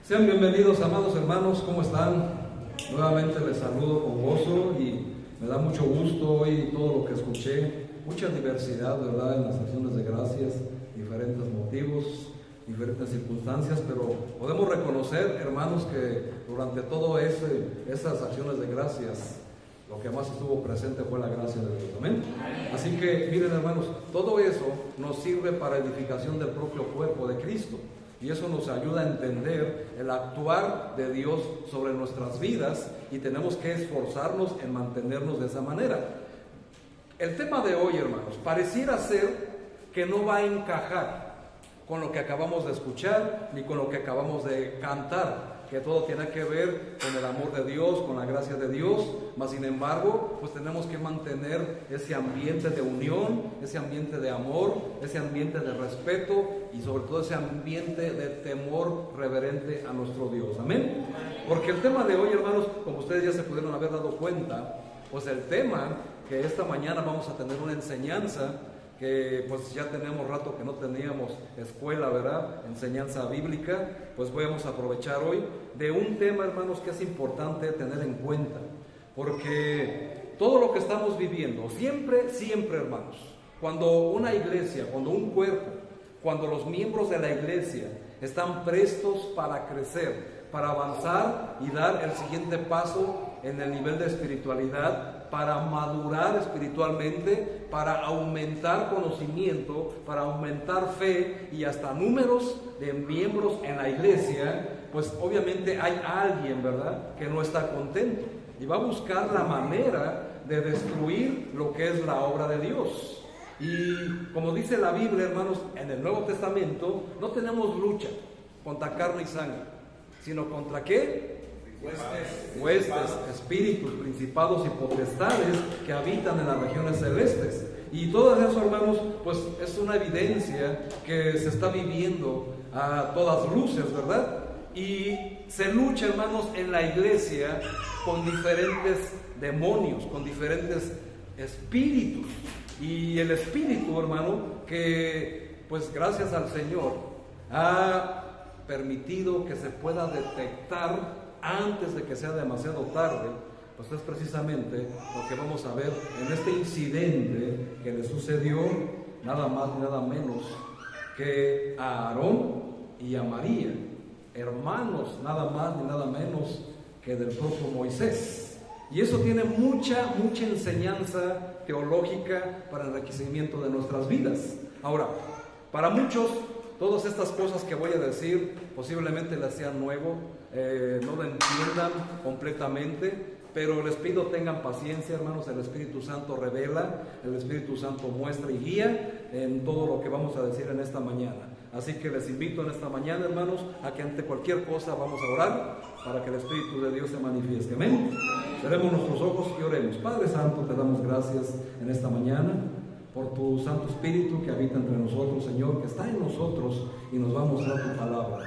Sean bienvenidos, amados hermanos, ¿cómo están? Nuevamente les saludo con gozo y me da mucho gusto hoy todo lo que escuché, mucha diversidad, ¿verdad?, en las acciones de gracias, diferentes motivos, diferentes circunstancias, pero podemos reconocer, hermanos, que durante todo esas acciones de gracias, lo que más estuvo presente fue la gracia de Dios. Amén. Así que, miren, hermanos, todo eso nos sirve para edificación del propio cuerpo de Cristo. Y eso nos ayuda a entender el actuar de Dios sobre nuestras vidas y tenemos que esforzarnos en mantenernos de esa manera. El tema de hoy, hermanos, pareciera ser que no va a encajar con lo que acabamos de escuchar ni con lo que acabamos de cantar, que todo tiene que ver con el amor de Dios, con la gracia de Dios, mas sin embargo, pues tenemos que mantener ese ambiente de unión, ese ambiente de amor, ese ambiente de respeto y sobre todo ese ambiente de temor reverente a nuestro Dios. Amén. Porque el tema de hoy, hermanos, como ustedes ya se pudieron haber dado cuenta, pues el tema que esta mañana vamos a tener una enseñanza que pues ya tenemos rato que no teníamos escuela, ¿verdad?, enseñanza bíblica, pues vamos a aprovechar hoy de un tema, hermanos, que es importante tener en cuenta, porque todo lo que estamos viviendo, siempre, hermanos, cuando una iglesia, cuando un cuerpo, cuando los miembros de la iglesia están prestos para crecer, para avanzar y dar el siguiente paso en el nivel de espiritualidad, para madurar espiritualmente, para aumentar conocimiento, para aumentar fe y hasta números de miembros en la iglesia, pues obviamente hay alguien, ¿verdad?, que no está contento y va a buscar la manera de destruir lo que es la obra de Dios. Y como dice la Biblia, hermanos, en el Nuevo Testamento no tenemos lucha contra carne y sangre, sino contra ¿qué? Huestes, espíritus, principados y potestades que habitan en las regiones celestes. Y todo eso, hermanos, pues es una evidencia que se está viviendo a todas luces, ¿verdad? Y se lucha, hermanos, en la iglesia con diferentes demonios, con diferentes espíritus. Y el espíritu, hermano, que pues gracias al Señor ha permitido que se pueda detectar antes de que sea demasiado tarde, pues es precisamente lo que vamos a ver en este incidente que le sucedió nada más ni nada menos que a Aarón y a María, hermanos nada más ni nada menos que del propio Moisés. Y eso tiene mucha enseñanza teológica para el enriquecimiento de nuestras vidas. Ahora, para muchos, todas estas cosas que voy a decir posiblemente les sean nuevo, no lo entiendan completamente, pero les pido tengan paciencia, hermanos. El Espíritu Santo revela, el Espíritu Santo muestra y guía en todo lo que vamos a decir en esta mañana. Así que les invito en esta mañana, hermanos, a que ante cualquier cosa vamos a orar para que el Espíritu de Dios se manifieste. Amén. Cerremos nuestros ojos y oremos. Padre Santo, te damos gracias en esta mañana por tu Santo Espíritu que habita entre nosotros, Señor, que está en nosotros y nos va a mostrar tu palabra.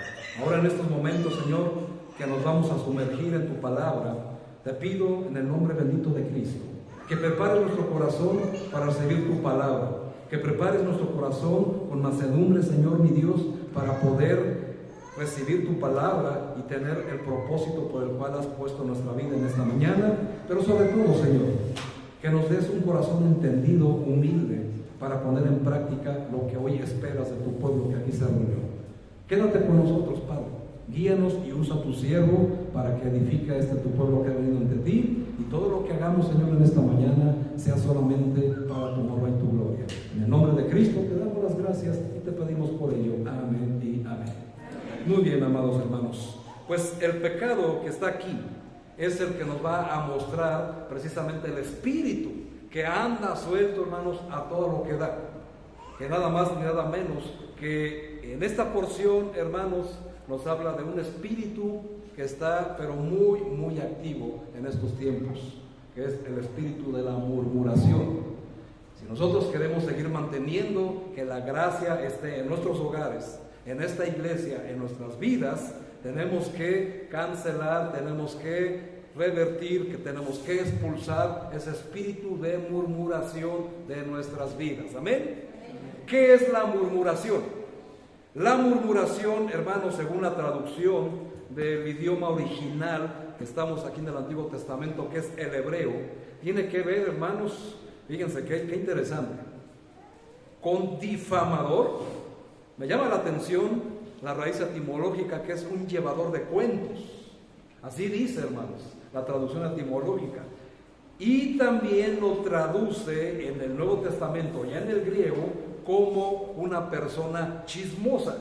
Ahora en estos momentos, Señor, que nos vamos a sumergir en tu palabra, te pido en el nombre bendito de Cristo, que prepares nuestro corazón para recibir tu palabra, que prepares nuestro corazón con mansedumbre, Señor mi Dios, para poder recibir tu palabra y tener el propósito por el cual has puesto nuestra vida en esta mañana, pero sobre todo, Señor, que nos des un corazón entendido, humilde, para poner en práctica lo que hoy esperas de tu pueblo que aquí se reunió. Quédate con nosotros, Padre. Guíanos y usa tu siervo para que edifique a tu pueblo que ha venido ante ti, y todo lo que hagamos, Señor, en esta mañana sea solamente para tu honra y tu gloria. En el nombre de Cristo te damos las gracias y te pedimos por ello. Amén y amén. Muy bien, amados hermanos. Pues el pecado que está aquí es el que nos va a mostrar precisamente el espíritu que anda suelto, hermanos, a todo lo que da. Que nada más ni nada menos que en esta porción, hermanos, nos habla de un espíritu que está pero muy activo en estos tiempos, que es el espíritu de la murmuración. Si nosotros queremos seguir manteniendo que la gracia esté en nuestros hogares, en esta iglesia, en nuestras vidas, tenemos que cancelar, tenemos que revertir, que tenemos que expulsar ese espíritu de murmuración de nuestras vidas. Amén. ¿Qué es la murmuración? La murmuración, hermanos, según la traducción del idioma original que estamos aquí en el Antiguo Testamento, que es el hebreo, tiene que ver, hermanos, fíjense qué interesante, con difamador. Me llama la atención la raíz etimológica, que es un llevador de cuentos. Así dice, hermanos, la traducción etimológica. Y también lo traduce en el Nuevo Testamento, ya en el griego, como una persona chismosa,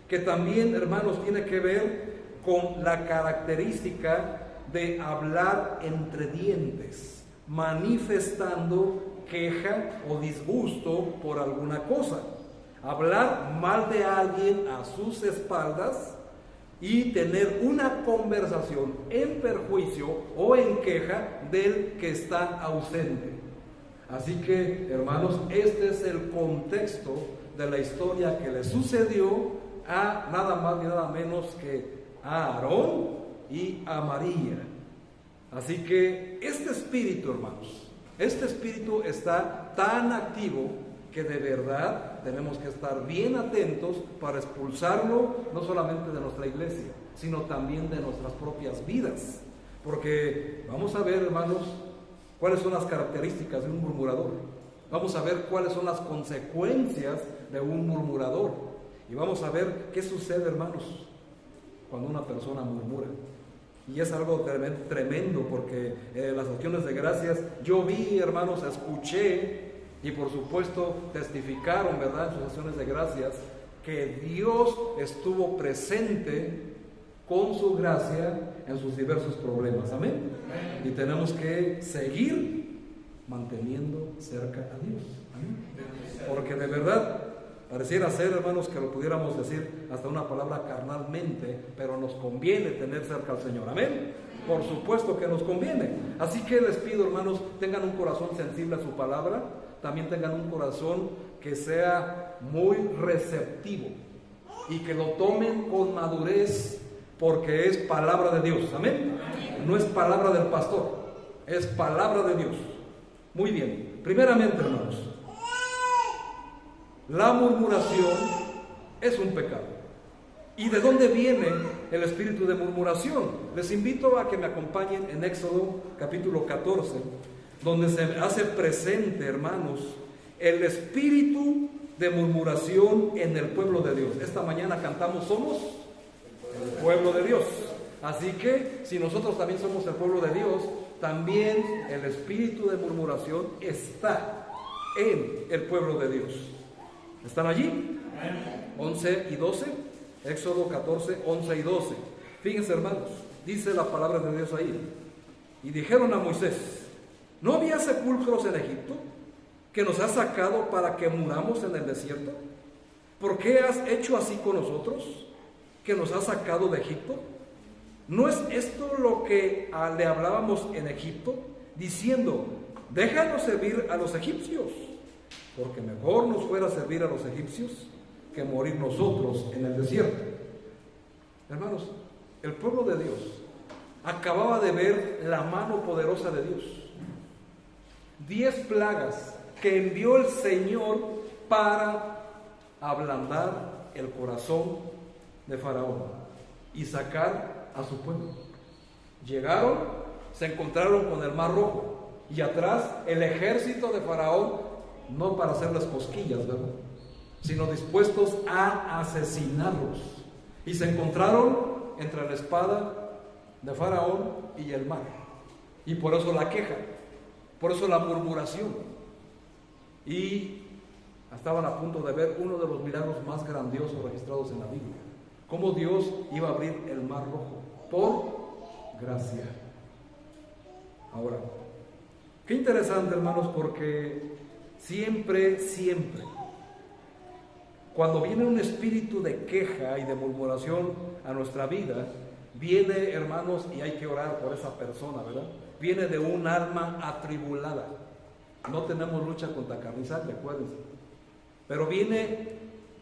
que también, hermanos, tiene que ver con la característica de hablar entre dientes, manifestando queja o disgusto por alguna cosa, hablar mal de alguien a sus espaldas y tener una conversación en perjuicio o en queja del que está ausente. Así que, hermanos, este es el contexto de la historia que le sucedió a nada más ni nada menos que a Aarón y a María. Así que este espíritu, hermanos, este espíritu está tan activo que de verdad tenemos que estar bien atentos para expulsarlo, no solamente de nuestra iglesia, sino también de nuestras propias vidas. Porque vamos a ver, hermanos, cuáles son las características de un murmurador. Vamos a ver cuáles son las consecuencias de un murmurador. Y vamos a ver qué sucede, hermanos, cuando una persona murmura. Y es algo tremendo, porque las acciones de gracias, yo vi, hermanos, escuché, y por supuesto testificaron, ¿verdad?, en sus acciones de gracias, que Dios estuvo presente con su gracia en sus diversos problemas. Amén. Y tenemos que seguir manteniendo cerca a Dios. Amén. Porque de verdad pareciera ser, hermanos, que lo pudiéramos decir hasta una palabra carnalmente, pero nos conviene tener cerca al Señor. Amén. Por supuesto que nos conviene. Así que les pido, hermanos, tengan un corazón sensible a su palabra, también tengan un corazón que sea muy receptivo y que lo tomen con madurez, porque es palabra de Dios. Amén. No es palabra del pastor, es palabra de Dios. Muy bien. Primeramente, hermanos, la murmuración es un pecado. ¿Y de dónde viene el espíritu de murmuración? Les invito a que me acompañen en Éxodo capítulo 14, donde se hace presente, hermanos, el espíritu de murmuración en el pueblo de Dios. Esta mañana cantamos, somos el pueblo de Dios. Así que si nosotros también somos el pueblo de Dios, también el espíritu de murmuración está en el pueblo de Dios. ¿Están allí? 11 y 12, Éxodo 14, 11 y 12. Fíjense, hermanos, dice la palabra de Dios ahí. Y dijeron a Moisés: ¿no había sepulcros en Egipto que nos has sacado para que muramos en el desierto? ¿Por qué has hecho así con nosotros, que nos has sacado de Egipto? ¿No es esto lo que le hablábamos en Egipto, diciendo: déjanos servir a los egipcios, porque mejor nos fuera servir a los egipcios que morir nosotros en el desierto? Hermanos, el pueblo de Dios acababa de ver la mano poderosa de Dios. 10 plagas que envió el Señor para ablandar el corazón de Faraón y sacar a su pueblo. Llegaron, se encontraron con el Mar Rojo y atrás el ejército de Faraón, no para hacerles cosquillas, ¿verdad?, sino dispuestos a asesinarlos. Y se encontraron entre la espada de Faraón y el mar. Y por eso la queja, por eso la murmuración. Y estaban a punto de ver uno de los milagros más grandiosos registrados en la Biblia: cómo Dios iba a abrir el Mar Rojo por gracia. Ahora, qué interesante, hermanos, porque siempre, cuando viene un espíritu de queja y de murmuración a nuestra vida, viene, hermanos, y hay que orar por esa persona, ¿verdad? Viene de un alma atribulada. No tenemos lucha contra carne y sangre, acuérdense. Pero viene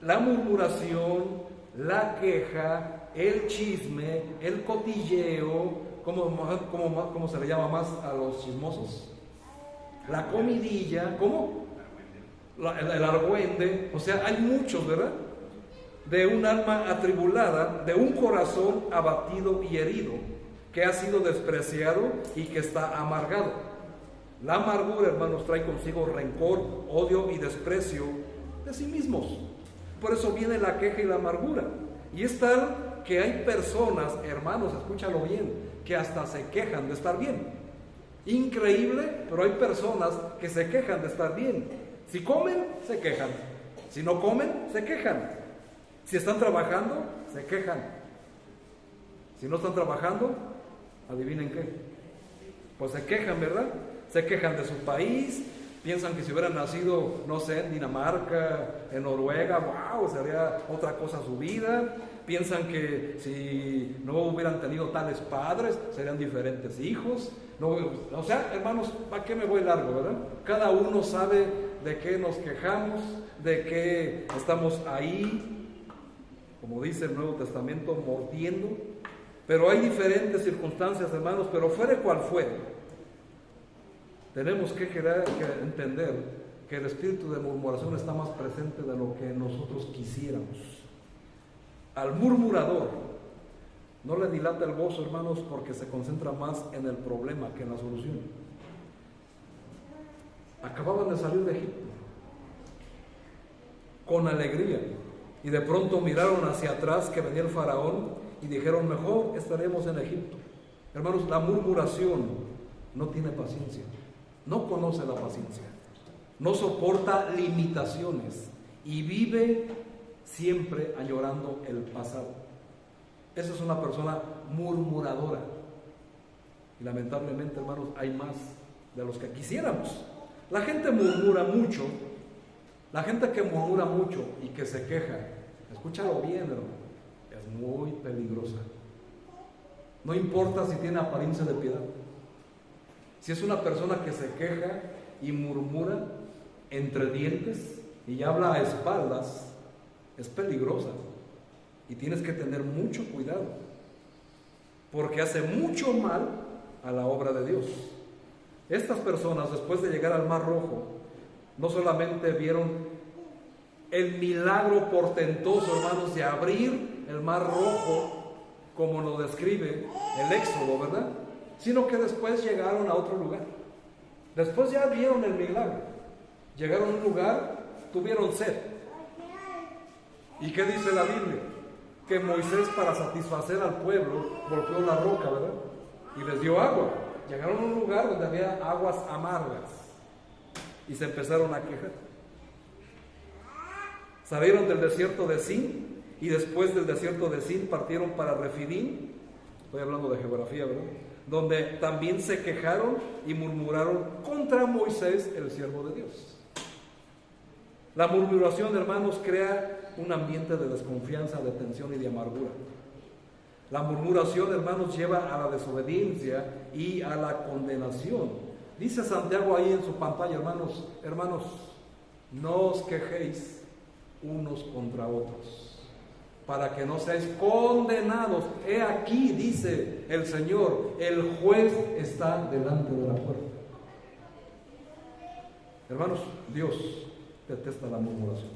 la murmuración, la queja, el chisme, el cotilleo, ¿cómo se le llama más a los chismosos? La comidilla, ¿cómo? El argüende. O sea, hay muchos, ¿verdad? de un alma atribulada, de un corazón abatido y herido, que ha sido despreciado y que está amargado. La amargura, hermanos, trae consigo rencor, odio y desprecio de sí mismos. Por eso viene la queja y la amargura. Y es tal que hay personas, hermanos, escúchalo bien, que hasta se quejan de estar bien. Increíble, pero hay personas que se quejan de estar bien. Si comen, se quejan. Si no comen, se quejan. Si están trabajando, se quejan. Si no están trabajando, adivinen qué. Pues se quejan, ¿verdad? Se quejan de su país, piensan que si hubieran nacido, no sé, en Dinamarca, en Noruega, wow, sería otra cosa su vida. Piensan que si no hubieran tenido tales padres, serían diferentes hijos. No, o sea, hermanos, ¿para qué me voy largo, verdad? Cada uno sabe de qué nos quejamos, de qué estamos ahí, como dice el Nuevo Testamento, mordiendo. Pero hay diferentes circunstancias, hermanos, pero fuere cual fuere, tenemos que entender que el espíritu de murmuración está más presente de lo que nosotros quisiéramos. Al murmurador no le dilata el gozo, hermanos, porque se concentra más en el problema que en la solución. Acababan de salir de Egipto con alegría y de pronto miraron hacia atrás que venía el faraón y dijeron, mejor estaremos en Egipto. Hermanos, la murmuración no tiene paciencia, no conoce la paciencia, no soporta limitaciones y vive siempre añorando el pasado. Esa es una persona murmuradora. Y lamentablemente, hermanos, hay más de los que quisiéramos. La gente murmura mucho, la gente que murmura mucho y que se queja, escúchalo bien, hermano, es muy peligrosa. No importa si tiene apariencia de piedad. Si es una persona que se queja y murmura entre dientes y habla a espaldas, es peligrosa y tienes que tener mucho cuidado porque hace mucho mal a la obra de Dios. Estas personas, después de llegar al Mar Rojo, no solamente vieron el milagro portentoso, hermanos, de abrir el Mar Rojo como lo describe el Éxodo, ¿verdad? Sino que después llegaron a otro lugar. Después ya vieron el milagro, llegaron a un lugar, tuvieron sed. ¿Y qué dice la Biblia? Que Moisés, para satisfacer al pueblo, golpeó la roca, ¿verdad? Y les dio agua. Llegaron a un lugar donde había aguas amargas y se empezaron a quejar. Salieron del desierto de Sin y después del desierto de Sin partieron para Refidim. Estoy hablando de geografía, ¿verdad? Donde también se quejaron y murmuraron contra Moisés, el siervo de Dios. La murmuración, hermanos, crea un ambiente de desconfianza, de tensión y de amargura. La murmuración, hermanos, lleva a la desobediencia y a la condenación. Dice Santiago ahí en su pantalla, hermanos, no os quejéis unos contra otros, para que no seáis condenados. He aquí, dice el Señor, el juez está delante de la puerta. Hermanos, Dios detesta la murmuración.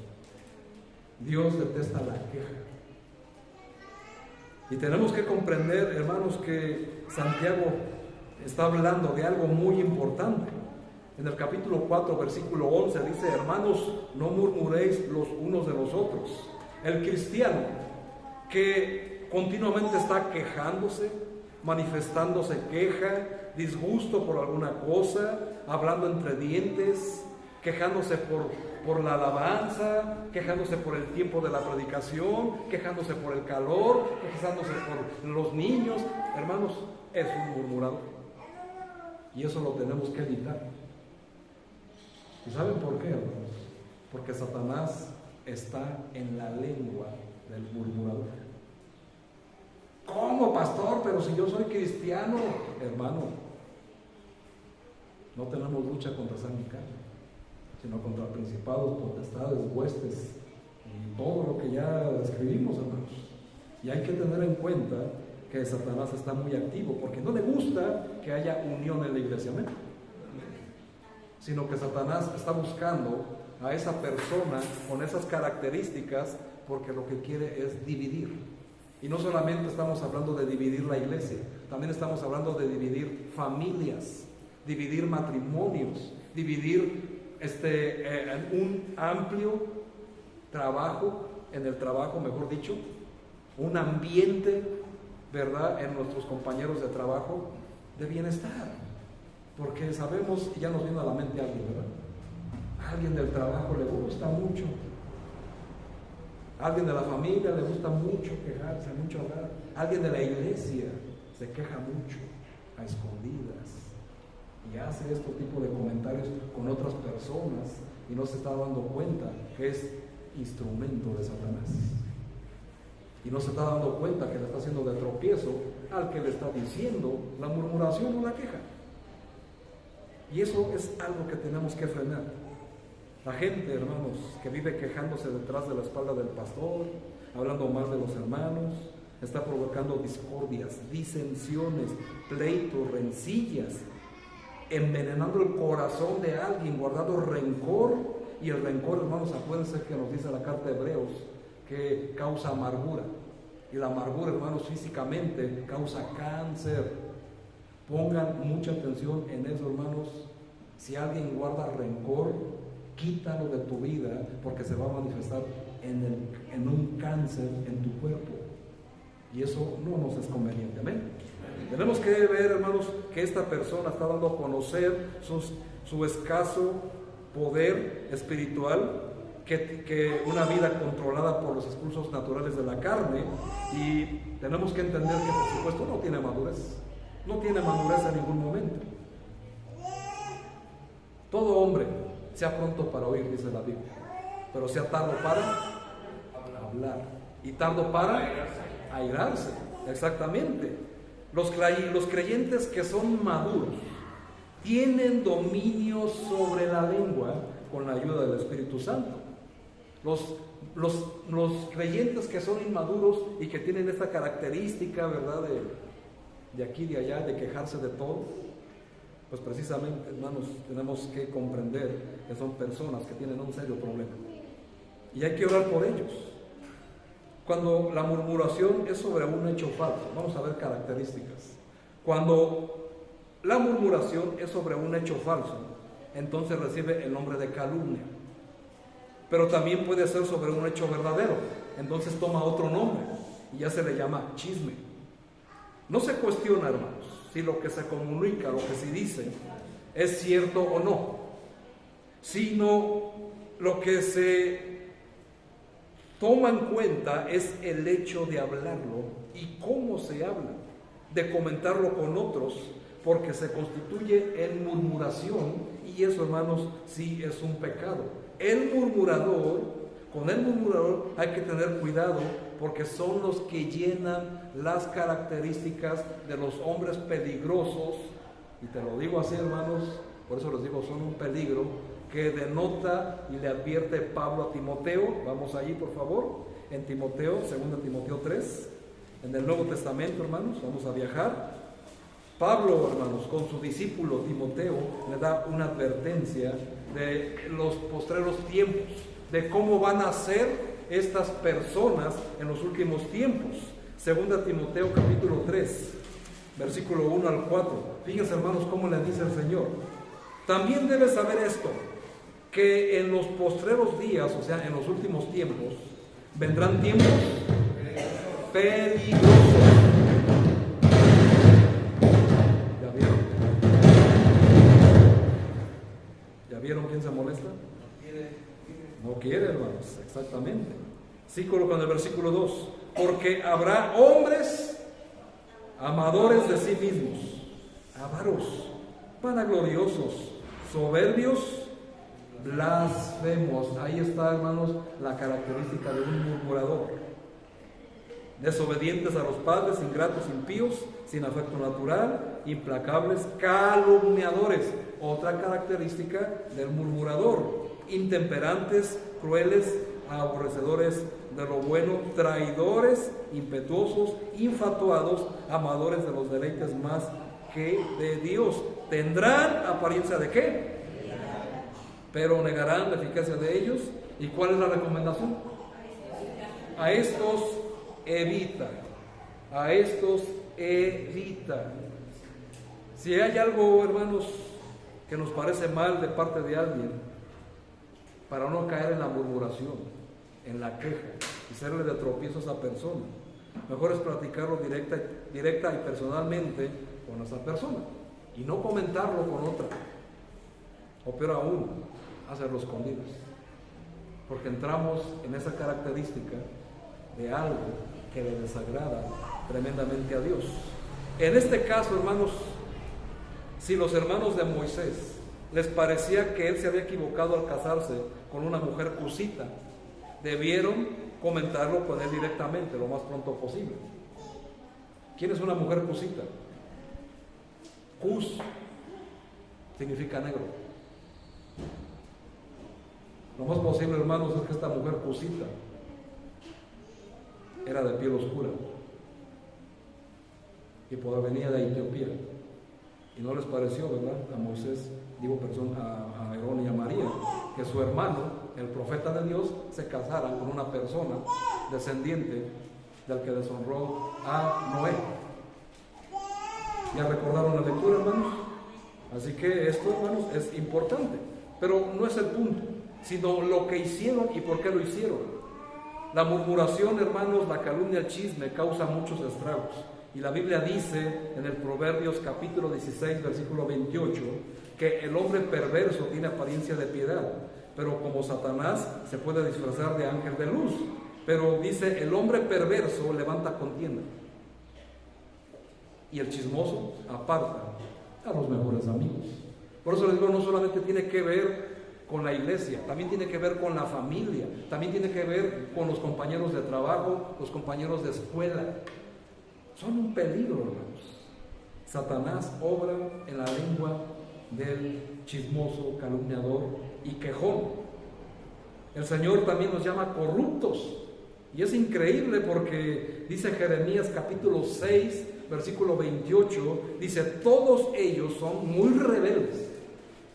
Dios detesta la queja. Y tenemos que comprender, hermanos, que Santiago está hablando de algo muy importante. En el capítulo 4, versículo 11 dice, hermanos, no murmuréis los unos de los otros. El cristiano que continuamente está quejándose, manifestándose queja, disgusto por alguna cosa, hablando entre dientes, quejándose por la alabanza, quejándose por el tiempo de la predicación, quejándose por el calor, quejándose por los niños, hermanos, es un murmurador. Y eso lo tenemos que evitar. ¿Y saben por qué, hermanos? Porque Satanás está en la lengua del murmurador. ¿Cómo, pastor? Pero si yo soy cristiano, hermano, no tenemos lucha contra sangre y carne, sino contra principados, potestades, huestes y todo lo que ya escribimos, hermanos. Y hay que tener en cuenta que Satanás está muy activo, porque no le gusta que haya unión en la iglesia, ¿no? Sino que Satanás está buscando a esa persona con esas características porque lo que quiere es dividir. Y no solamente estamos hablando de dividir la iglesia, también estamos hablando de dividir familias, dividir matrimonios, dividir un amplio trabajo, en el trabajo, mejor dicho, un ambiente, ¿verdad?, en nuestros compañeros de trabajo de bienestar. Porque sabemos, y ya nos viene a la mente alguien, ¿verdad? A alguien del trabajo le gusta mucho. A alguien de la familia le gusta mucho quejarse, mucho hablar. A alguien de la iglesia se queja mucho, a escondidas. Y hace este tipo de comentarios con otras personas y no se está dando cuenta que es instrumento de Satanás. Y no se está dando cuenta que le está haciendo de tropiezo al que le está diciendo la murmuración o la queja. Y eso es algo que tenemos que frenar. La gente, hermanos, que vive quejándose detrás de la espalda del pastor, hablando mal de los hermanos, está provocando discordias, disensiones, pleitos, rencillas, envenenando el corazón de alguien, guardando rencor. Y el rencor, hermanos, acuérdense que nos dice la carta de Hebreos que causa amargura. Y la amargura, hermanos, físicamente causa cáncer. Pongan mucha atención en eso, hermanos. Si alguien guarda rencor, quítalo de tu vida, porque se va a manifestar en un cáncer en tu cuerpo. Y eso no nos es conveniente. Amén. Tenemos que ver, hermanos, que esta persona está dando a conocer su escaso poder espiritual, que una vida controlada por los impulsos naturales de la carne. Y tenemos que entender que, por supuesto, no tiene madurez. No tiene madurez en ningún momento. Todo hombre sea pronto para oír, dice la Biblia, pero sea tardo para hablar y tardo para airarse. Exactamente. Los creyentes que son maduros tienen dominio sobre la lengua con la ayuda del Espíritu Santo. Los creyentes que son inmaduros y que tienen esta característica, ¿verdad?, de aquí y de allá, de quejarse de todo, pues precisamente, hermanos, tenemos que comprender que son personas que tienen un serio problema. Y hay que orar por ellos. Cuando la murmuración es sobre un hecho falso, vamos a ver características. Cuando la murmuración es sobre un hecho falso, entonces recibe el nombre de calumnia. Pero también puede ser sobre un hecho verdadero, entonces toma otro nombre y ya se le llama chisme. No se cuestiona, hermanos, si lo que se comunica, lo que se dice, es cierto o no, sino lo que se toma en cuenta es el hecho de hablarlo y cómo se habla, de comentarlo con otros, porque se constituye en murmuración, y eso, hermanos, sí es un pecado. Con el murmurador hay que tener cuidado, porque son los que llenan las características de los hombres peligrosos, y te lo digo así, hermanos, por eso les digo, son un peligro, que denota y le advierte Pablo a Timoteo. Vamos allí, por favor, en Timoteo, 2 Timoteo 3, en el Nuevo Testamento, hermanos, vamos a viajar. Pablo, hermanos, con su discípulo Timoteo, le da una advertencia de los postreros tiempos, de cómo van a ser estas personas en los últimos tiempos. 2 Timoteo capítulo 3, versículo 1 al 4. Fíjense, hermanos, cómo le dice el Señor: también debes saber esto, que en los postreros días, o sea, en los últimos tiempos, vendrán tiempos peligrosos. ¿Ya vieron? ¿Ya vieron quién se molesta? No quiere, hermanos, exactamente. Sí, colocan el versículo 2. Porque habrá hombres amadores de sí mismos, avaros, vanagloriosos, soberbios, blasfemos. Ahí está, hermanos, la característica de un murmurador. Desobedientes a los padres, ingratos, impíos, sin afecto natural, implacables, calumniadores. Otra característica del murmurador. Intemperantes, crueles, aborrecedores de lo bueno, traidores, impetuosos, infatuados, amadores de los deleites más que de Dios. Tendrán apariencia de ¿qué? Pero negarán la eficacia de ellos. ¿Y cuál es la recomendación? a estos evita. A estos evita. Si hay algo, hermanos, que nos parece mal de parte de alguien, para no caer en la murmuración, en la queja y serle de tropiezo a esa persona, mejor es platicarlo directa y personalmente con esa persona y no comentarlo con otra, o peor aún, hacerlo escondidos, porque entramos en esa característica de algo que le desagrada tremendamente a Dios. En este caso, hermanos, si los hermanos de Moisés les parecía que él se había equivocado al casarse con una mujer cusita, debieron comentarlo con él directamente lo más pronto posible. ¿Quién es una mujer cusita? Cus significa negro. Lo más posible, hermanos, es que esta mujer cusita era de piel oscura y venía de Etiopía, y no les pareció, ¿verdad?, a Moisés, a Aarón y a María, que su hermano, el profeta de Dios, se casara con una persona descendiente del que deshonró a Noé. ¿Ya recordaron la lectura, hermanos? Así que esto, hermanos, es importante, pero no es el punto, sino lo que hicieron y por qué lo hicieron. La murmuración, hermanos, la calumnia, el chisme causa muchos estragos. Y la Biblia dice en el Proverbios capítulo 16, versículo 28, que el hombre perverso tiene apariencia de piedad, pero como Satanás se puede disfrazar de ángel de luz. Pero dice, el hombre perverso levanta contienda, y el chismoso aparta a los mejores amigos. Por eso les digo, no solamente tiene que ver con la iglesia, también tiene que ver con la familia, también tiene que ver con los compañeros de trabajo, los compañeros de escuela. Son un peligro, hermanos. Satanás obra en la lengua del chismoso, calumniador y quejón. El Señor también nos llama corruptos, y es increíble porque dice Jeremías capítulo 6, versículo 28, dice, todos ellos son muy rebeldes.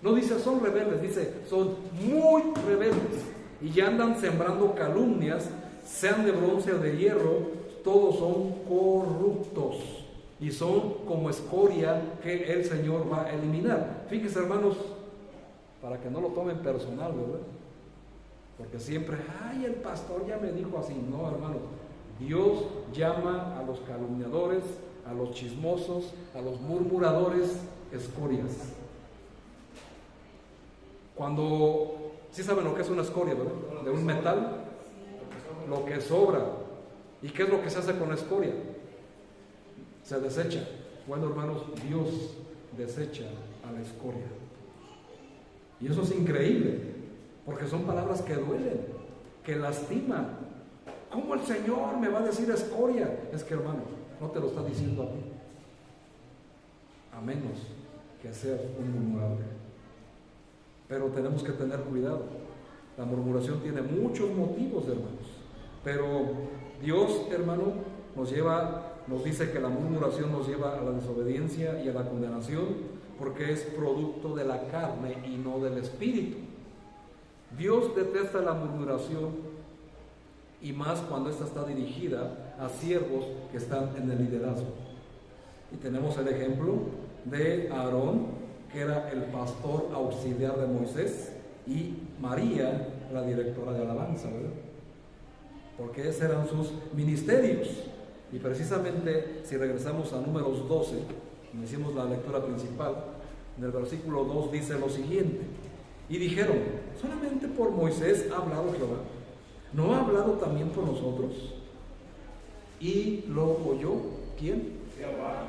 No dice son rebeldes, dice son muy rebeldes, y ya andan sembrando calumnias, sean de bronce o de hierro, todos son corruptos y son como escoria que el Señor va a eliminar. Fíjense, hermanos, para que no lo tomen personal, ¿verdad? Porque siempre, ay, el pastor ya me dijo así. No, hermanos, Dios llama a los calumniadores, a los chismosos, a los murmuradores, escorias. Cuando, ¿sí saben lo que es una escoria, verdad? De un metal, lo que sobra. ¿Y qué es lo que se hace con la escoria? Se desecha. Bueno, hermanos, Dios desecha a la escoria. Y eso es increíble, porque son palabras que duelen, que lastiman. ¿Cómo el Señor me va a decir escoria? Es que, hermano, no te lo está diciendo a ti, a menos que seas un murmurador. Pero tenemos que tener cuidado. La murmuración tiene muchos motivos, hermanos, pero Dios, hermano, nos dice que la murmuración nos lleva a la desobediencia y a la condenación, porque es producto de la carne y no del espíritu. Dios detesta la murmuración, y más cuando esta está dirigida a siervos que están en el liderazgo. Y tenemos el ejemplo de Aarón, que era el pastor auxiliar de Moisés, y María, la directora de alabanza, ¿verdad? Porque esos eran sus ministerios. Y precisamente, si regresamos a Números 12, donde hicimos la lectura principal, en el versículo 2 dice lo siguiente: y dijeron, solamente por Moisés ha hablado Jehová, ¿no ha hablado también por nosotros? Y lo oyó, ¿quién? Jehová.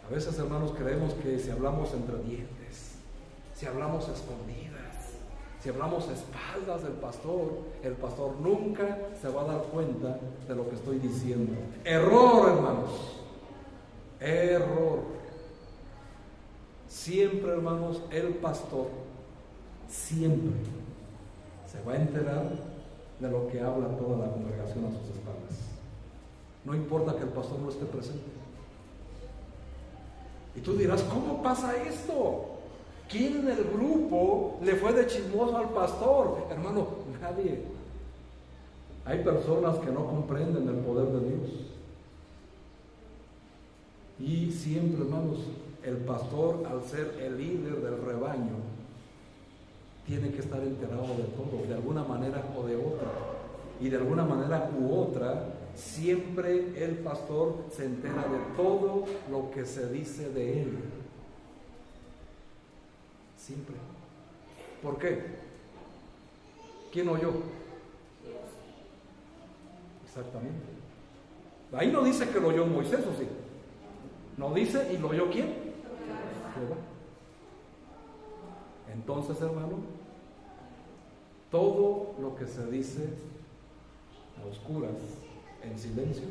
A veces, hermanos, creemos que si hablamos entre dientes, si hablamos escondidas, si hablamos a espaldas del pastor, el pastor nunca se va a dar cuenta de lo que estoy diciendo. Error, hermanos. Error. Siempre, hermanos, el pastor siempre se va a enterar de lo que habla toda la congregación a sus espaldas. No importa que el pastor no esté presente. Y tú dirás, ¿cómo pasa esto? ¿Quién en el grupo le fue de chismoso al pastor? Hermano, nadie. Hay personas que no comprenden el poder de Dios. Y siempre, hermanos, el pastor, al ser el líder del rebaño, tiene que estar enterado de todo, de alguna manera o de otra. Y de alguna manera u otra, siempre el pastor se entera de todo lo que se dice de él. Siempre. ¿Por qué? ¿Quién oyó? Exactamente. Ahí no dice que lo oyó Moisés, ¿o sí? No dice, ¿y lo oyó quién? Jehová. Entonces, hermano, todo lo que se dice a oscuras, en silencio,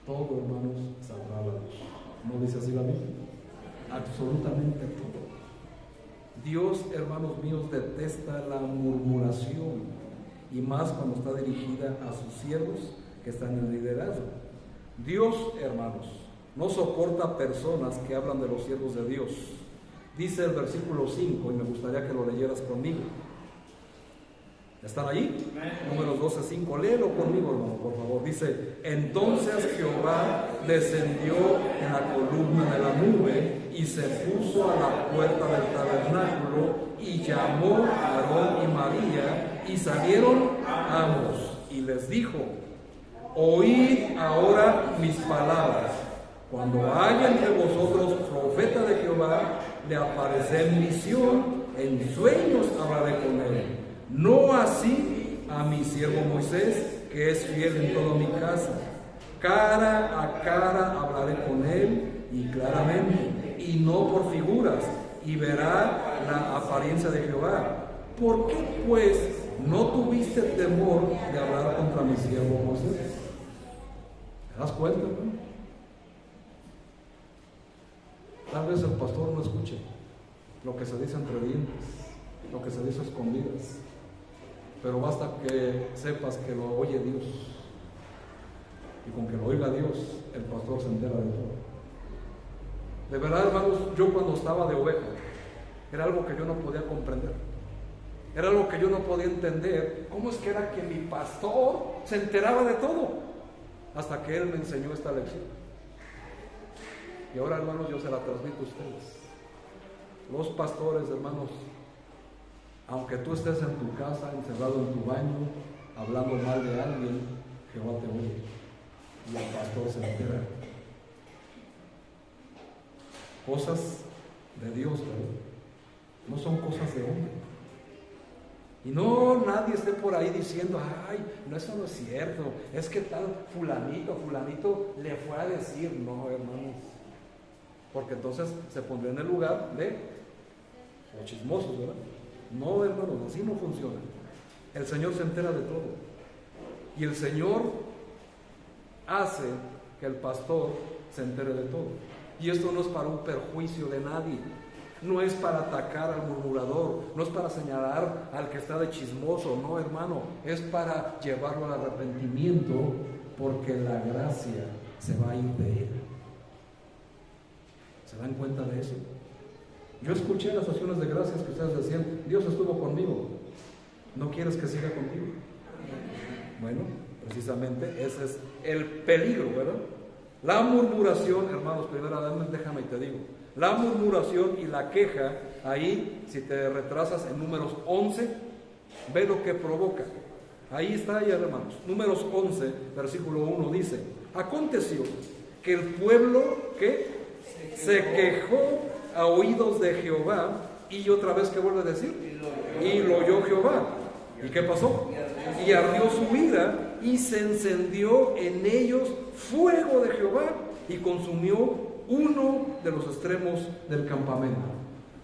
todo, hermanos, saldrá a la luz. ¿No dice así la Biblia? Absolutamente todo. Dios, hermanos míos, detesta la murmuración, y más cuando está dirigida a sus siervos que están en el liderazgo. Dios, hermanos, no soporta personas que hablan de los siervos de Dios. Dice el versículo 5, y me gustaría que lo leyeras conmigo. ¿Están allí? Números 12:5. Léelo conmigo, hermano, por favor. Dice: entonces Jehová descendió en la columna de la nube y se puso a la puerta del tabernáculo y llamó a Aarón y María, y salieron ambos y les dijo: oíd ahora mis palabras. Cuando haya entre vosotros profeta de Jehová, le apareceré en visión, en sueños hablaré con él. No así a mi siervo Moisés, que es fiel en toda mi casa. Cara a cara hablaré con él y claramente, y no por figuras, y verá la apariencia de Jehová. ¿Por qué pues no tuviste temor de hablar contra mi siervo Moisés? ¿Te das cuenta, no? Tal vez el pastor no escuche lo que se dice entre dientes, lo que se dice a escondidas, pero basta que sepas que lo oye Dios, y con que lo oiga Dios, el pastor se entera de todo. De verdad, hermanos, yo cuando estaba de oveja, era algo que yo no podía comprender, era algo que yo no podía entender. ¿Cómo es que era que mi pastor se enteraba de todo? Hasta que él me enseñó esta lección. Y ahora, hermanos, yo se la transmito a ustedes. Los pastores, hermanos, aunque tú estés en tu casa, encerrado en tu baño, hablando mal de alguien, Jehová te oye y el pastor se entera. Cosas de Dios, ¿verdad? No son cosas de hombre. Y no, nadie esté por ahí diciendo: ay, no, eso no es cierto, es que tal fulanito le fue a decir. No, hermanos, porque entonces se pondría en el lugar de los chismosos, ¿verdad? No, hermanos, así no funciona. El Señor se entera de todo, y el Señor hace que el pastor se entere de todo. Y esto no es para un perjuicio de nadie, no es para atacar al murmurador, no es para señalar al que está de chismoso, no, hermano, es para llevarlo al arrepentimiento, porque la gracia se va a ir de él. ¿Se dan cuenta de eso? Yo escuché las acciones de gracias que ustedes decían: Dios estuvo conmigo. ¿No quieres que siga contigo? Bueno, precisamente ese es el peligro, ¿verdad? La murmuración, hermanos, primeramente déjame y te digo, la murmuración y la queja, ahí, si te retrasas en Números 11, ve lo que provoca. Ahí está ya, hermanos. Números 11, versículo 1 dice: aconteció que el pueblo que se quejó a oídos de Jehová, y otra vez, ¿qué vuelve a decir? Y lo oyó Jehová. ¿Y qué pasó? Y ardió su ira, y se encendió en ellos fuego de Jehová, y consumió uno de los extremos del campamento.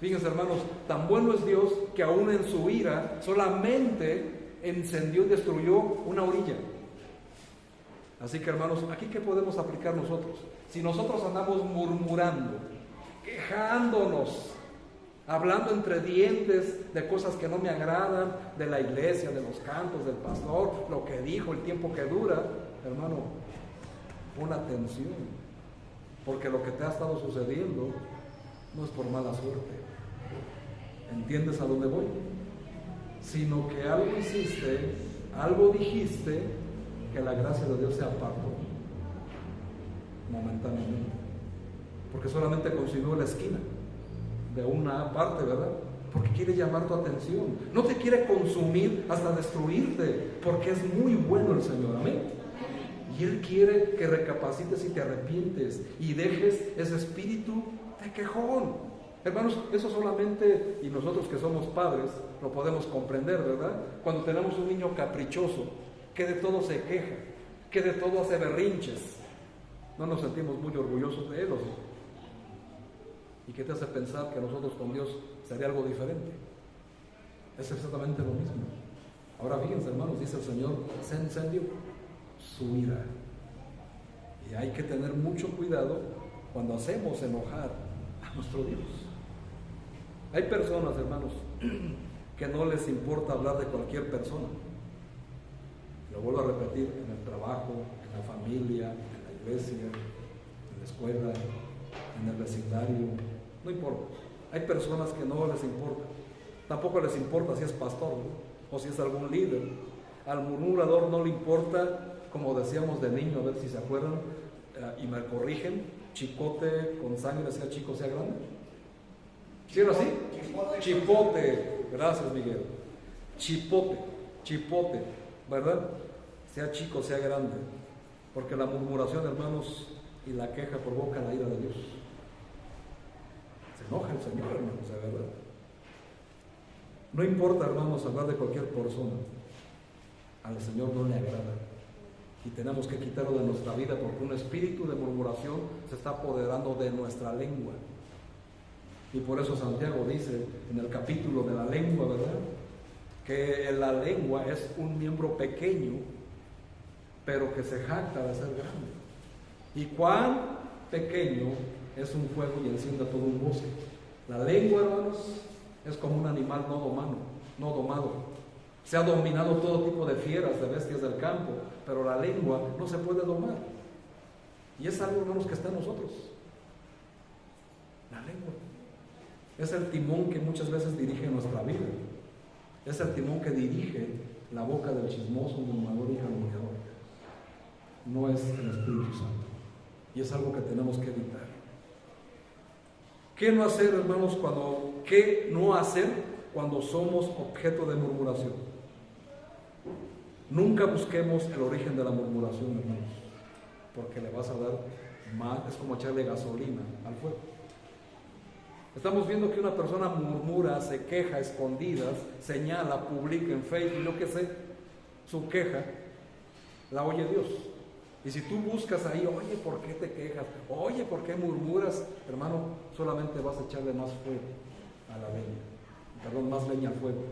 Fíjense, hermanos, tan bueno es Dios que aún en su ira solamente encendió y destruyó una orilla. Así que, hermanos, ¿aquí qué podemos aplicar nosotros? Si nosotros andamos murmurando, quejándonos, hablando entre dientes de cosas que no me agradan, de la iglesia, de los cantos, del pastor, lo que dijo, el tiempo que dura, hermano, pon atención, porque lo que te ha estado sucediendo no es por mala suerte. ¿Entiendes a dónde voy? Sino que algo hiciste, algo dijiste que la gracia de Dios se apartó momentáneamente, porque solamente consiguió la esquina de una parte, ¿verdad? Porque quiere llamar tu atención, no te quiere consumir hasta destruirte, porque es muy bueno el Señor, amén. Y Él quiere que recapacites y te arrepientes y dejes ese espíritu de quejón. Hermanos, eso solamente, y nosotros que somos padres, lo podemos comprender, ¿verdad? Cuando tenemos un niño caprichoso, que de todo se queja, que de todo hace berrinches, no nos sentimos muy orgullosos de él, ¿o sí? ¿Y qué te hace pensar que nosotros con Dios sería algo diferente? Es exactamente lo mismo. Ahora fíjense, hermanos, dice el Señor, se encendió su ira. Y hay que tener mucho cuidado cuando hacemos enojar a nuestro Dios. Hay personas, hermanos, que no les importa hablar de cualquier persona. Lo vuelvo a repetir, en el trabajo, en la familia, en la iglesia, en la escuela, en el vecindario, no importa. Hay personas que no les importa. Tampoco les importa si es pastor, ¿no? O si es algún líder. Al murmurador no le importa, como decíamos de niño, a ver si se acuerdan, y me corrigen, chicote con sangre, sea chico, sea grande. ¿Sí era así? Chipote. Gracias, Miguel. Chipote, ¿verdad? Sea chico, sea grande. Porque la murmuración, hermanos, y la queja provoca la ira de Dios. Se enoja el Señor, hermanos, de verdad. No importa, hermanos, hablar de cualquier persona. Al Señor no le agrada. Y tenemos que quitarlo de nuestra vida, porque un espíritu de murmuración se está apoderando de nuestra lengua. Y por eso Santiago dice en el capítulo de la lengua, ¿verdad? Que la lengua es un miembro pequeño, pero que se jacta de ser grande. Y cuán pequeño es un fuego y enciende todo un bosque. La lengua, hermanos, es como un animal no domado. Se ha dominado todo tipo de fieras, de bestias del campo, pero la lengua no se puede domar. Y es algo, hermanos, que está en nosotros. La lengua es el timón que muchas veces dirige nuestra vida. Es el timón que dirige la boca del chismoso, murmurador y calumniador. No es el Espíritu Santo. Y es algo que tenemos que evitar. ¿Qué no hacer, hermanos, cuando somos objeto de murmuración? Nunca busquemos el origen de la murmuración, hermanos, porque le vas a dar más, es como echarle gasolina al fuego. Estamos viendo que una persona murmura, se queja a escondidas, señala, publica en Facebook, yo qué sé, su queja, la oye Dios. Y si tú buscas ahí, oye, ¿por qué te quejas? Oye, ¿por qué murmuras? Hermano, solamente vas a echarle más fuego a la leña, más leña al fuego.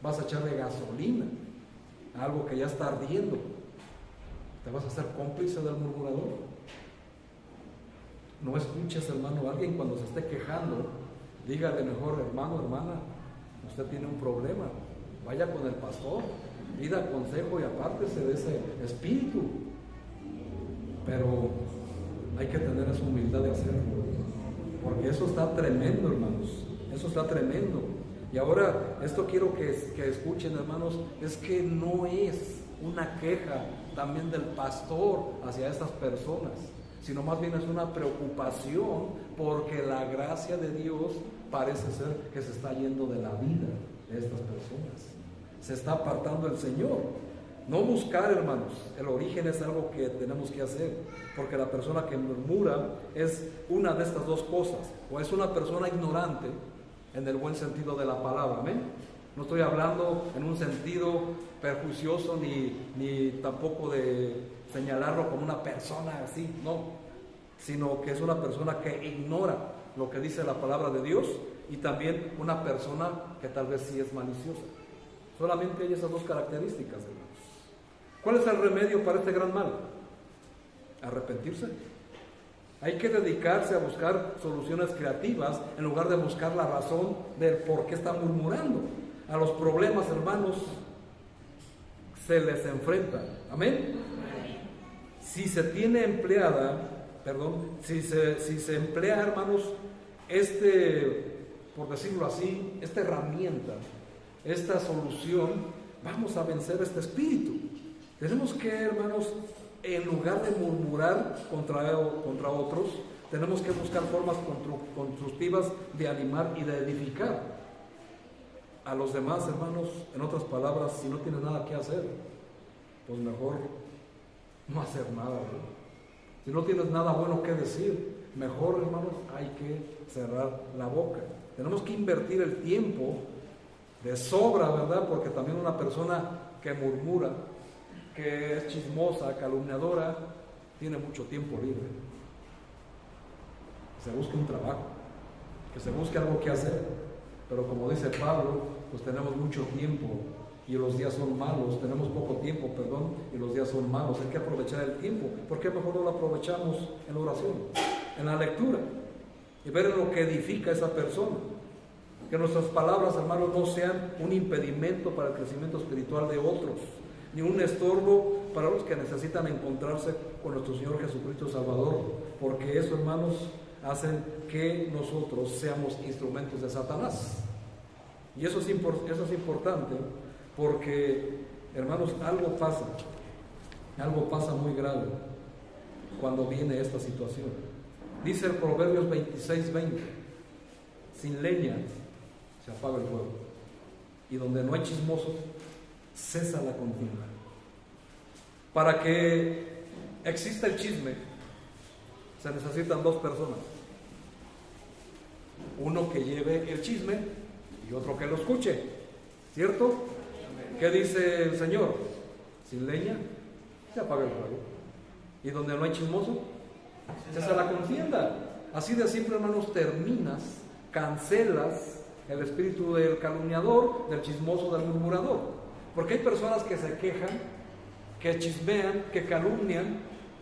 Vas a echarle gasolina a algo que ya está ardiendo. Te vas a hacer cómplice del murmurador. No escuches, hermano, a alguien cuando se esté quejando, dígale mejor, hermano, hermana, usted tiene un problema, vaya con el pastor, pida consejo y apártese de ese espíritu. Pero hay que tener esa humildad de hacerlo, porque eso está tremendo, hermanos, eso está tremendo. Y ahora, esto quiero que escuchen, hermanos, es que no es una queja también del pastor hacia estas personas, sino más bien es una preocupación porque la gracia de Dios parece ser que se está yendo de la vida de estas personas. Se está apartando el Señor. No buscar, hermanos, el origen es algo que tenemos que hacer, porque la persona que murmura es una de estas dos cosas, o es una persona ignorante, en el buen sentido de la palabra, amén. No estoy hablando en un sentido perjuicioso ni tampoco de señalarlo como una persona así, no, sino que es una persona que ignora lo que dice la palabra de Dios y también una persona que tal vez sí es maliciosa. Solamente hay esas dos características, hermanos. ¿Cuál es el remedio para este gran mal? Arrepentirse. Hay que dedicarse a buscar soluciones creativas en lugar de buscar la razón del por qué está murmurando. A los problemas, hermanos, se les enfrenta. Amén. Si se tiene si se emplea, hermanos, por decirlo así, esta herramienta, esta solución, vamos a vencer este espíritu. Tenemos que, hermanos, en lugar de murmurar contra otros, tenemos que buscar formas constructivas de animar y de edificar a los demás, hermanos. En otras palabras, si no tienes nada que hacer, pues mejor no hacer nada, ¿verdad? Si no tienes nada bueno que decir, mejor, hermanos, hay que cerrar la boca. Tenemos que invertir el tiempo de sobra, ¿verdad? Porque también una persona que murmura, que es chismosa, calumniadora, tiene mucho tiempo libre. Que se busque un trabajo, que se busque algo que hacer. Pero como dice Pablo, pues tenemos mucho tiempo y los días son malos, tenemos poco tiempo, perdón, y los días son malos. Hay que aprovechar el tiempo. ¿Por qué mejor no lo aprovechamos en la oración, en la lectura, y ver en lo que edifica a esa persona? Que nuestras palabras, hermanos, no sean un impedimento para el crecimiento espiritual de otros, ni un estorbo para los que necesitan encontrarse con nuestro Señor Jesucristo Salvador, porque eso, hermanos, hacen que nosotros seamos instrumentos de Satanás. Y eso es importante, porque, hermanos, algo pasa muy grave cuando viene esta situación. Dice el Proverbios 26:20, sin leña se apaga el fuego, y donde no hay chismoso, cesa la contienda. Para que exista el chisme, se necesitan dos personas. Uno que lleve el chisme y otro que lo escuche, ¿cierto? ¿Qué dice el Señor? Sin leña se apaga el fuego, y donde no hay chismoso, cesa la contienda. Así de simple, hermanos, cancelas el espíritu del calumniador, del chismoso, del murmurador. Porque hay personas que se quejan, que chismean, que calumnian,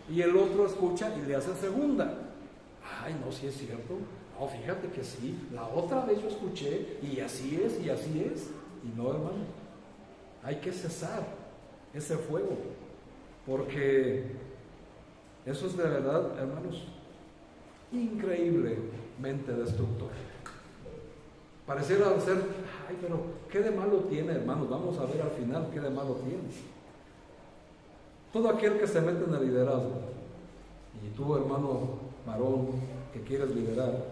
y el otro escucha y le hace segunda. Ay, no, si es cierto. No, fíjate que sí, la otra vez yo escuché y así es, y así es. Y no, hermano, hay que cesar ese fuego, porque eso es de verdad, hermanos, increíblemente destructor. Pareciera ser, ay, pero ¿qué de malo tiene, hermanos? Vamos a ver al final qué de malo tiene. Todo aquel que se mete en el liderazgo, y tú, hermano varón, que quieres liderar,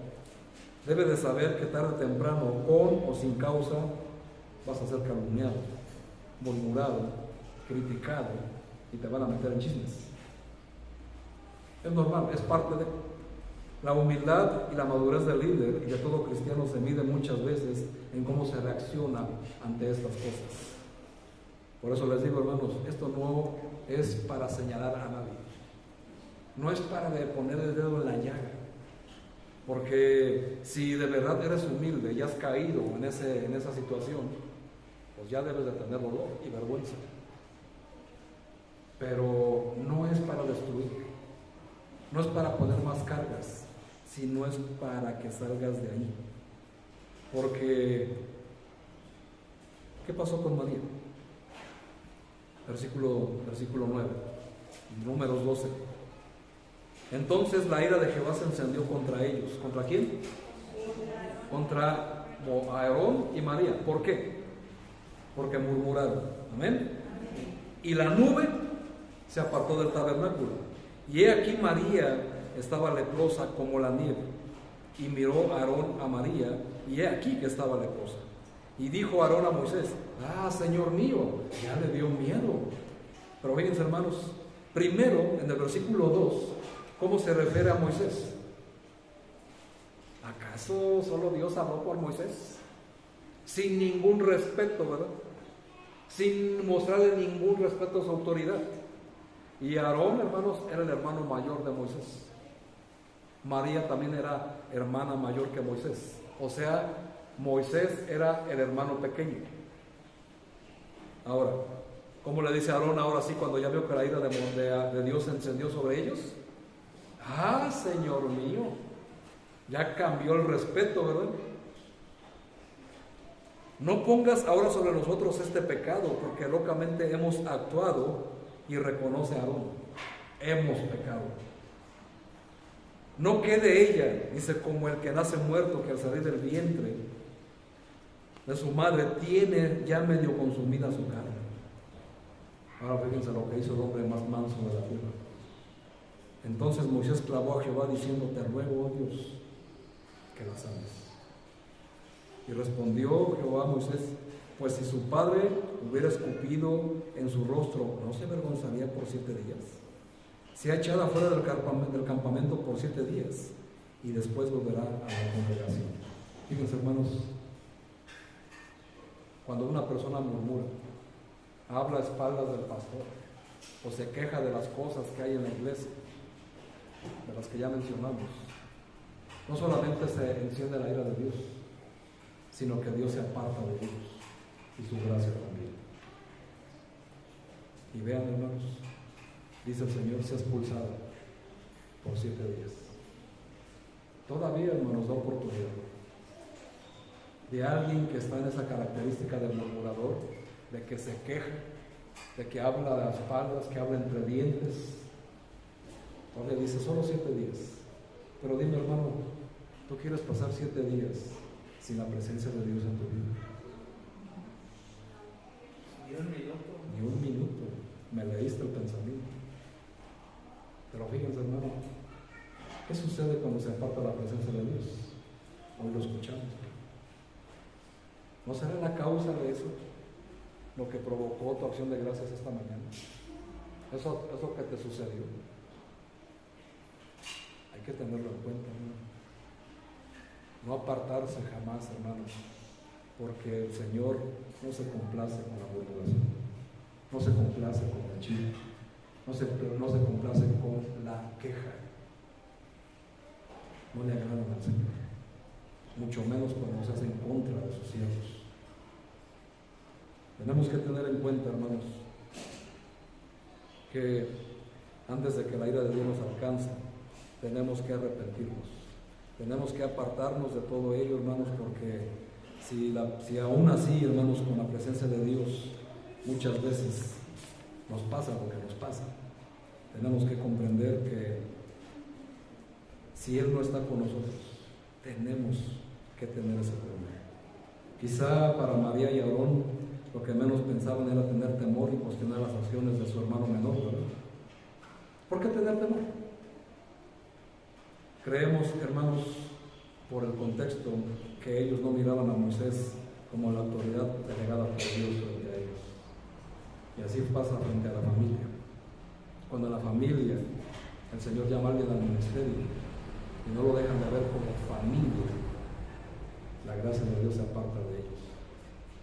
debe de saber que tarde o temprano, con o sin causa, vas a ser calumniado, murmurado, criticado, y te van a meter en chismes. Es normal, es parte de... La humildad y la madurez del líder y de todo cristiano se mide muchas veces en cómo se reacciona ante estas cosas. Por eso les digo, hermanos, esto no es para señalar a nadie, no es para poner el dedo en la llaga, porque si de verdad eres humilde y has caído en esa situación, pues ya debes de tener dolor y vergüenza. Pero no es para destruir, no es para poner más cargas, sino es para que salgas de ahí. Porque, ¿qué pasó con María? Versículo 9, Números 12. Entonces la ira de Jehová se encendió contra ellos. ¿Contra quién? Contra Aarón y María. ¿Por qué? Porque murmuraron. Amén. Y la nube se apartó del tabernáculo. Y he aquí María estaba leprosa como la nieve. Y miró Aarón a María, y he aquí que estaba leprosa. Y dijo Aarón a Moisés: ah, Señor mío, ya le dio miedo. Pero fíjense, hermanos, primero en el versículo 2, ¿cómo se refiere a Moisés? ¿Acaso solo Dios habló por Moisés? Sin ningún respeto, ¿verdad? Sin mostrarle ningún respeto a su autoridad. Y Aarón, hermanos, era el hermano mayor de Moisés. María también era hermana mayor que Moisés. O sea, Moisés era el hermano pequeño. Ahora, ¿cómo le dice Aarón ahora sí cuando ya vio que la ira de Dios se encendió sobre ellos? Ah, Señor mío, ya cambió el respeto, ¿verdad? No pongas ahora sobre nosotros este pecado, porque locamente hemos actuado, y reconoce a Aarón, hemos pecado. No quede ella, dice, como el que nace muerto, que al salir del vientre de su madre tiene ya medio consumida su carne. Ahora fíjense lo que hizo el hombre más manso de la tierra. Entonces Moisés clamó a Jehová diciendo: te ruego, oh Dios, que la sanes. Y respondió Jehová a Moisés: pues si su padre hubiera escupido en su rostro, ¿no se avergonzaría por 7 días? Se ha echado afuera del campamento por 7 días y después volverá a la congregación. Fíjense, hermanos, cuando una persona murmura, habla a espaldas del pastor o se queja de las cosas que hay en la iglesia, de las que ya mencionamos, no solamente se enciende la ira de Dios, sino que Dios se aparta de ellos y su gracia también. Y vean, hermanos, dice el Señor: se ha expulsado por 7 días. Todavía, hermanos, da oportunidad de alguien que está en esa característica del murmurador, de que se queja, de que habla de las espaldas, que habla entre dientes. Ahora le dice: solo 7 días. Pero dime, hermano, ¿tú quieres pasar 7 días sin la presencia de Dios en tu vida? Ni un minuto. Me leíste el pensamiento. Pero fíjense, hermano, ¿qué sucede cuando se aparta la presencia de Dios? Hoy lo escuchamos. ¿No será la causa de eso lo que provocó tu acción de gracias esta mañana? Eso es lo que te sucedió. Hay que tenerlo en cuenta, hermano. No apartarse jamás, hermanos, porque el Señor no se complace con la murmuración, no se complace con la chilla, no se complace con la queja. No le agradan al Señor, mucho menos cuando se hace en contra de sus siervos. Tenemos que tener en cuenta, hermanos, que antes de que la ira de Dios nos alcance, tenemos que arrepentirnos, tenemos que apartarnos de todo ello, hermanos, porque si aún así, hermanos, con la presencia de Dios, muchas veces nos pasa lo que nos pasa, tenemos que comprender que si Él no está con nosotros, tenemos que tener ese temor. Quizá para María y Aarón lo que menos pensaban era tener temor y cuestionar las acciones de su hermano menor, ¿verdad? ¿Por qué tener temor? Creemos, hermanos, por el contexto, que ellos no miraban a Moisés como la autoridad delegada por Dios frente a ellos. Y así pasa frente a la familia. Cuando en la familia el Señor llama a alguien al ministerio y no lo dejan de ver como familia, la gracia de Dios se aparta de ellos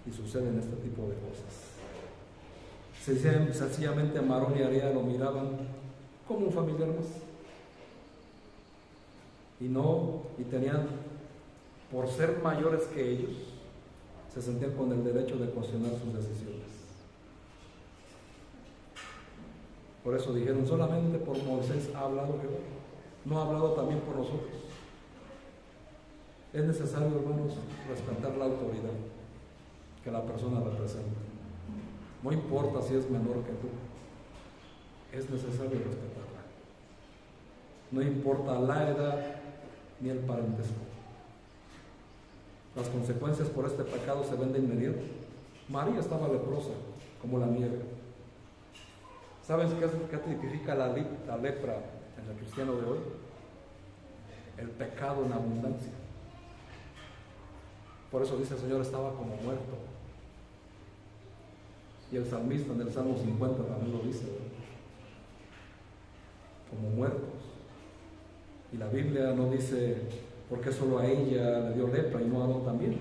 y suceden este tipo de cosas. Sencillamente Aarón y Aría lo miraban como un familiar más y tenían, por ser mayores que ellos, se sentían con el derecho de cuestionar sus decisiones. Por eso dijeron: solamente por Moisés ha hablado Jehová, no ha hablado también por nosotros. Es necesario, hermanos, respetar la autoridad que la persona representa. No importa si es menor que tú, es necesario respetarla. No importa la edad ni el parentesco. Las consecuencias por este pecado se ven de inmediato. María estaba leprosa, como la nieve. ¿Sabes qué tipifica la lepra en el cristiano de hoy? El pecado en abundancia. Por eso dice el Señor: estaba como muerto. Y el salmista en el Salmo 50 también lo dice, ¿verdad? Como muertos. Y la Biblia no dice por qué solo a ella le dio lepra y no a Aarón también.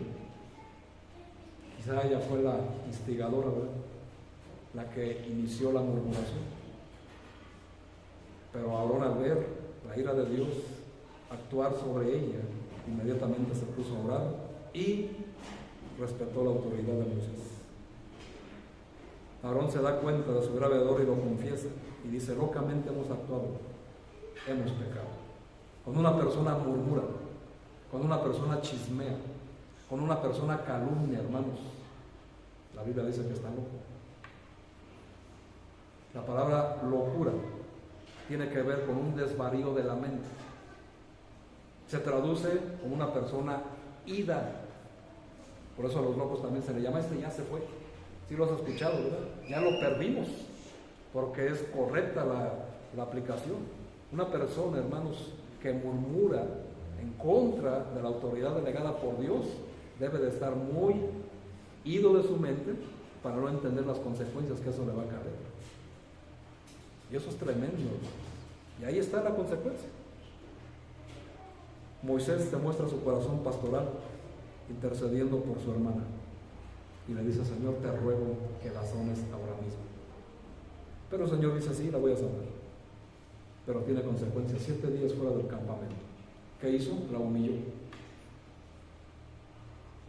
Quizá ella fue la instigadora, ¿verdad? La que inició la murmuración. Pero Aarón, al ver la ira de Dios actuar sobre ella, inmediatamente se puso a orar y respetó la autoridad de Moisés. Aarón se da cuenta de su grave error y lo confiesa y dice: locamente hemos actuado, hemos pecado. Cuando una persona murmura, cuando una persona chismea, cuando una persona calumnia, hermanos, la Biblia dice que está loco. La palabra locura tiene que ver con un desvarío de la mente. Se traduce como una persona ida. Por eso a los locos también se le llama: este ya se fue. Sí lo has escuchado, ¿verdad? Ya lo perdimos. porque es correcta la aplicación. Una persona, hermanos, que murmura en contra de la autoridad delegada por Dios, debe de estar muy ido de su mente para no entender las consecuencias que eso le va a caer. Y eso es tremendo, hermanos. Y ahí está la consecuencia. Moisés te muestra su corazón pastoral intercediendo por su hermana y le dice: Señor, te ruego que la sanes ahora mismo. Pero el Señor dice: sí, la voy a sanar, pero tiene consecuencias. 7 días fuera del campamento. ¿Qué hizo? La humilló.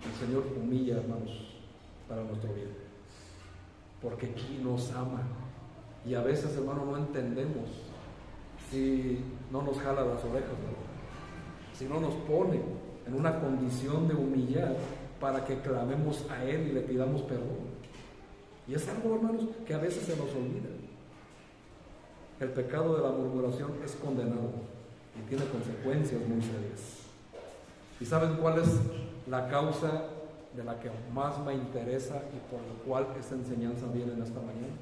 El Señor humilla, hermanos, para nuestro bien, porque aquí nos ama. Y a veces, hermano, no entendemos si no nos jala las orejas, ¿verdad? Si no nos pone en una condición de humillar para que clamemos a Él y le pidamos perdón. Y es algo, hermanos, que a veces se nos olvida. El pecado de la murmuración es condenado y tiene consecuencias muy serias. ¿Y saben cuál es la causa de la que más me interesa y por la cual esta enseñanza viene en esta mañana?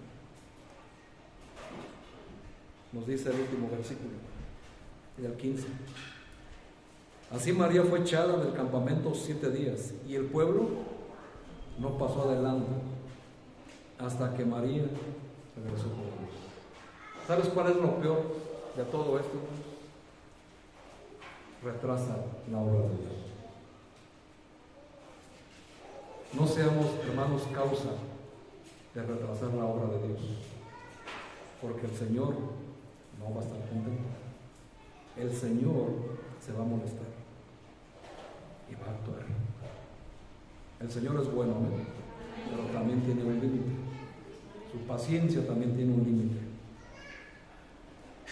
Nos dice el último versículo, el 15. Así María fue echada del campamento 7 días y el pueblo no pasó adelante hasta que María regresó con Dios. ¿Sabes cuál es lo peor de todo esto? Retrasa la obra de Dios. No seamos, hermanos, causa de retrasar la obra de Dios, porque el Señor no va a estar contento. El Señor se va a molestar y va a actuar. El Señor es bueno, ¿no? Pero también tiene un límite. Su paciencia también tiene un límite.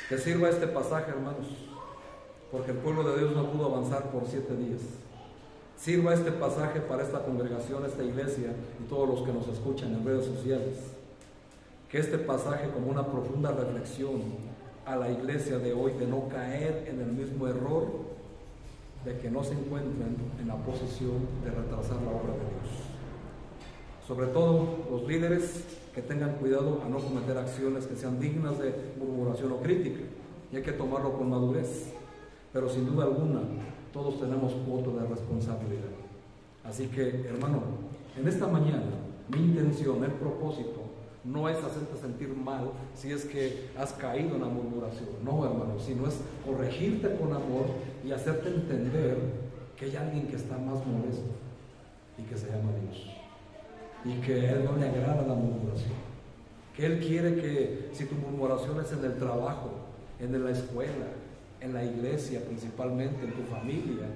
Que sirva este pasaje, hermanos, porque el pueblo de Dios no pudo avanzar por 7 días. Sirva este pasaje para esta congregación, esta iglesia y todos los que nos escuchan en redes sociales. Que este pasaje, como una profunda reflexión a la iglesia de hoy, de no caer en el mismo error de que no se encuentren en la posición de retrasar la obra de Dios. Sobre todo los líderes, que tengan cuidado a no cometer acciones que sean dignas de murmuración o crítica, y hay que tomarlo con madurez, pero sin duda alguna todos tenemos cuota de responsabilidad. Así que, hermano, en esta mañana mi intención, el propósito, no es hacerte sentir mal si es que has caído en la murmuración, no, hermano, sino es corregirte con amor y hacerte entender que hay alguien que está más molesto y que se llama Dios, y que a Él no le agrada la murmuración, que Él quiere que si tu murmuración es en el trabajo, en la escuela, en la iglesia principalmente, en tu familia,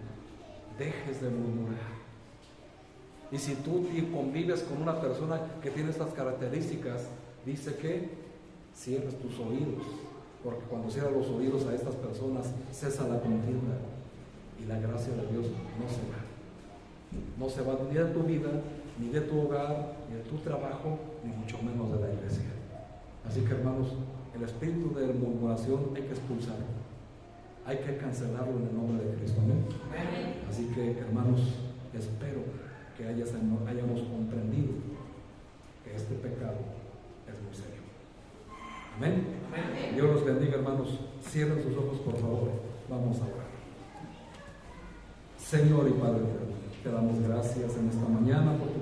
dejes de murmurar. Y si tú convives con una persona que tiene estas características, dice que cierres tus oídos, porque cuando cierras los oídos a estas personas, cesa la contienda y la gracia de Dios no se va. No se va ni de tu vida, ni de tu hogar, ni de tu trabajo, ni mucho menos de la iglesia. Así que, hermanos, el espíritu de murmuración hay que expulsarlo, hay que cancelarlo en el nombre de Cristo. ¿Amén? Así que, hermanos, espero que hayamos comprendido que este pecado es muy serio. Amén. Dios los bendiga, hermanos. Cierren sus ojos, por favor. Vamos a orar. Señor y Padre eterno, te damos gracias en esta mañana porque